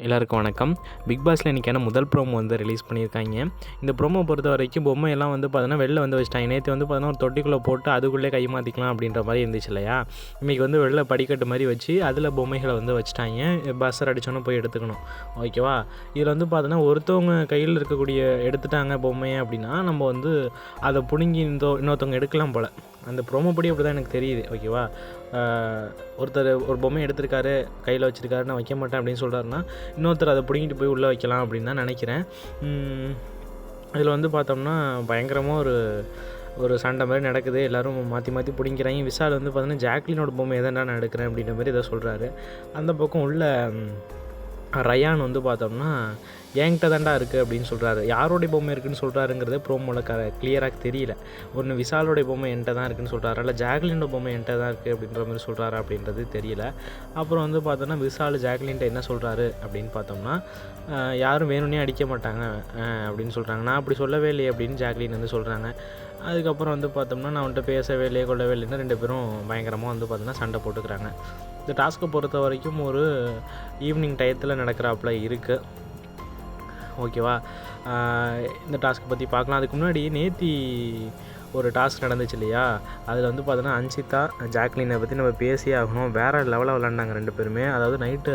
எல்லாருக்கும் வணக்கம். பிக் பாஸில் இன்றைக்கான முதல் ப்ரோமோ வந்து ரிலீஸ் பண்ணியிருக்காங்க. இந்த ப்ரோமோ பொறுத்த வரைக்கும் பொம்மையெல்லாம் வந்து பார்த்தோன்னா வெளில வந்து வச்சுட்டாங்க. நேற்று வந்து பார்த்தோன்னா ஒரு தொட்டிக்குள்ளே போட்டு அதுக்குள்ளே கை மாற்றிக்கலாம் அப்படின்ற மாதிரி இருந்துச்சு இல்லையா? இன்றைக்கி வந்து வெளில படிக்கட்டு மாதிரி வச்சு அதில் பொம்மைகளை வந்து வச்சுட்டாங்க. பஸ்ஸர் அடித்தோன்னே போய் எடுத்துக்கணும். ஓகேவா? இதில் வந்து பார்த்தோன்னா ஒருத்தவங்க கையில் இருக்கக்கூடிய எடுத்துட்டாங்க பொம்மையை அப்படின்னா நம்ம வந்து அதை பிடுங்கி இன்னொருத்தவங்க எடுக்கலாம் போல். அந்த ப்ரோமோ படி அப்படி தான் எனக்கு தெரியுது. ஓகேவா? ஒருத்தர் ஒரு பொம்மை எடுத்திருக்காரு, கையில் வச்சுருக்காரு, நான் வைக்க மாட்டேன் அப்படின்னு சொல்கிறாருன்னா இன்னொருத்தர் அதை பிடிங்கிட்டு போய் உள்ளே வைக்கலாம் அப்படின்னு தான் நினைக்கிறேன். இதில் வந்து பார்த்தோம்னா பயங்கரமாக ஒரு சண்டை மாதிரி நடக்குது. எல்லோரும் மாற்றி மாற்றி பிடிங்கிறாங்க. விஷால் வந்து பார்த்தோன்னா ஜாக்லினோட பொம்மை எதனா நான் எடுக்கிறேன் அப்படின்ற மாதிரி எதோ சொல்கிறாரு. அந்த பக்கம் உள்ள ரயான் வந்து பார்த்தோம்னா என்கிட்ட தாண்டா இருக்குது அப்படின்னு சொல்கிறாரு. யாரோடைய பொம்மை இருக்குதுன்னு சொல்கிறாருங்கிறது ப்ரோமோவில் கிளியராக தெரியல. ஒன்று விஷாலோடைய பொம்மை என்கிட்ட தான் இருக்குதுன்னு சொல்கிறாரா, இல்லை ஜாக்லினோட பொம்மை என்கிட்ட தான் இருக்குது அப்படின்ற மாதிரி சொல்கிறாரா அப்படின்றது தெரியல. அப்புறம் வந்து பார்த்தோன்னா விஷால் ஜாக்லின்ட்ட என்ன சொல்கிறாரு அப்படின்னு பார்த்தோம்னா, யாரும் வேணும்னே அடிக்க மாட்டாங்க அப்படின்னு சொல்கிறாங்க. நான் அப்படி சொல்லவே இல்லையே அப்படின்னு ஜாக்லின் வந்து சொல்கிறாங்க. அதுக்கப்புறம் வந்து பார்த்தோம்னா நான் அவன்கிட்ட பேசவே இல்லையே கொள்ளவே இல்லைன்னு ரெண்டு பேரும் பயங்கரமாக வந்து பார்த்தோன்னா சண்டை போட்டுக்கிறாங்க. இந்த டாஸ்க்கை பொறுத்த வரைக்கும் ஒரு ஈவினிங் டயத்தில் நடக்கிறாப்புல இருக்குது. ஓகேவா? இந்த டாஸ்க்கை பற்றி பார்க்கலாம். அதுக்கு முன்னாடி நேத்தி ஒரு டாஸ்க் நடந்துச்சு இல்லையா? அதில் வந்து பார்த்தோன்னா அன்சிதா ஜாக்லினை பற்றி நம்ம பேசியே ஆகணும். வேறு லெவலில் விளாண்டாங்க ரெண்டு பேருமே. அதாவது நைட்டு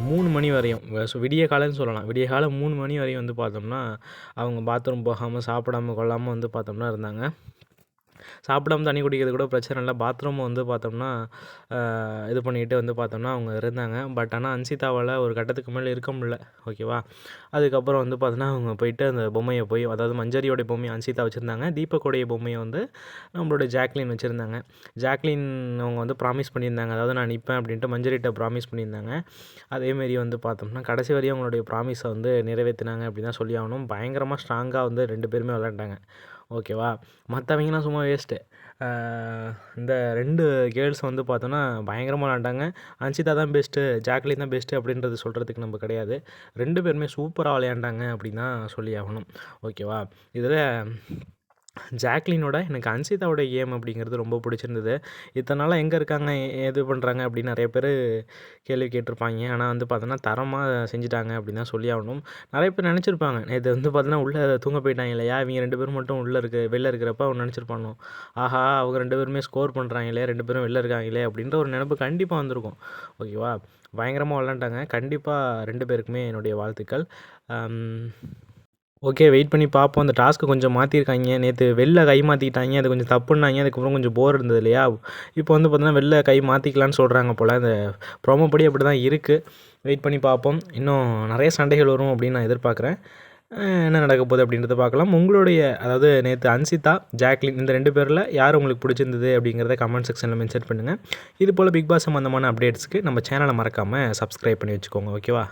3 மணி வரையும், விடிய காலைன்னு சொல்லலாம். விடிய காலை 3 மணி வரையும் வந்து பார்த்தோம்னா அவங்க பாத்ரூம் போகாமல் சாப்பிடாம கொள்ளாமல் வந்து பார்த்தோம்னா இருந்தாங்க. சாப்பிடாம தண்ணி குடிக்கிறது கூட பிரச்சனை இல்லை. பாத்ரூமை வந்து பார்த்தோம்னா இது பண்ணிக்கிட்டு வந்து பார்த்தோம்னா அவங்க இருந்தாங்க. பட் ஆனால் அன்சிதாவால் ஒரு கட்டத்துக்கு மேலே இருக்க முடியல. ஓகேவா? அதுக்கப்புறம் வந்து பார்த்தோன்னா அவங்க போயிட்டு அந்த பொம்மையை போய், அதாவது மஞ்சரியோடைய பொம்மையை அன்சிதா வச்சுருந்தாங்க. தீபக்கோடைய பொம்மையை வந்து நம்மளோட ஜாக்லின் வச்சுருந்தாங்க. ஜாக்லின் அவங்க வந்து ப்ராமிஸ் பண்ணியிருந்தாங்க, அதாவது நான் நிற்பேன் அப்படின்ட்டு மஞ்சரிட்ட ப்ராமிஸ் பண்ணியிருந்தாங்க. அதேமாரி வந்து பார்த்தோம்னா கடைசி வரையும் அவங்களுடைய ப்ராமிஸை வந்து நிறைவேற்றினாங்க அப்படின்னு தான் சொல்லி ஆகணும். பயங்கரமாக ஸ்ட்ராங்காக வந்து ரெண்டு பேருமே விளாண்டாங்க. ஓகேவா? மற்றவங்கலாம் சும்மா வேஸ்ட்டு. இந்த 2 கேர்ள்ஸ் வந்து பார்த்தோன்னா பயங்கரமாக விளாண்டாங்க. அன்சிதா தான் பெஸ்ட்டு, ஜாக்லின் தான் பெஸ்ட்டு அப்படின்றது சொல்கிறதுக்கு நம்ம கிடையாது. 2 பேருமே சூப்பராக விளையாண்டாங்க அப்படின்னு தான் சொல்லி ஆகணும். ஓகேவா? இதில் ஜாக்லினோட எனக்கு அன்சிதாவோட கேம் அப்படிங்கிறது ரொம்ப பிடிச்சிருந்தது. இத்தனை நாளாக எங்கே இருக்காங்க, எது பண்ணுறாங்க அப்படின்னு நிறைய பேர் கேள்வி கேட்டிருப்பாங்க. ஆனால் வந்து பார்த்தோன்னா தரமாக செஞ்சுட்டாங்க அப்படின்னு தான் சொல்லி ஆகணும். நிறைய பேர் நினச்சிருப்பாங்க, நேற்று வந்து பார்த்தோன்னா உள்ளே தூங்க போயிட்டாங்க இல்லையா, இவங்க 2 பேரும் மட்டும் வெளில இருக்கிறப்ப அவங்க நினச்சிருப்பானோ, ஆஹா அவங்க 2 பேருமே ஸ்கோர் பண்ணுறாங்களே, 2 பேரும் வெளில இருக்காங்களே அப்படின்ற ஒரு நினைப்பு கண்டிப்பாக வந்திருக்கும். ஓகேவா? பயங்கரமாக விளாண்டாங்க. கண்டிப்பாக 2 பேருக்குமே என்னுடைய வாழ்த்துக்கள். ஓகே, வெயிட் பண்ணி பார்ப்போம். அந்த டாஸ்க்கு கொஞ்சம் மாற்றிருக்காங்க. நேற்று வெளில கை மாற்றிக்கிட்டாங்க, அது கொஞ்சம் தப்புன்னாங்க. அதுக்கப்புறம் கொஞ்சம் போர் இருந்தது இல்லையா? இப்போ வந்து பார்த்தீங்கன்னா வெளில கை மாற்றிக்கலான்னு சொல்கிறாங்க போல். அந்த ப்ரோமோ படி அப்படி தான் இருக்குது. வெயிட் பண்ணி பார்ப்போம். இன்னும் நிறைய சண்டைகள் வரும் அப்படின்னு நான் எதிர்பார்க்குறேன். என்ன நடக்க போகுது அப்படின்றத பார்க்கலாம். உங்களுடைய, அதாவது நேற்று அன்சிதா, ஜாக்லின் இந்த 2 பேரில் யார் உங்களுக்கு பிடிச்சிருந்தது அப்படிங்கிறத கமெண்ட் செக்ஷனில் மென்ஷன் பண்ணுங்கள். இது போல் பிக் பாஸ் சம்மந்தமான அப்டேட்ஸ்க்கு நம்ம சேனலை மறக்காமல் சப்ஸ்கிரைப் பண்ணி வச்சுக்கோங்க. ஓகேவா?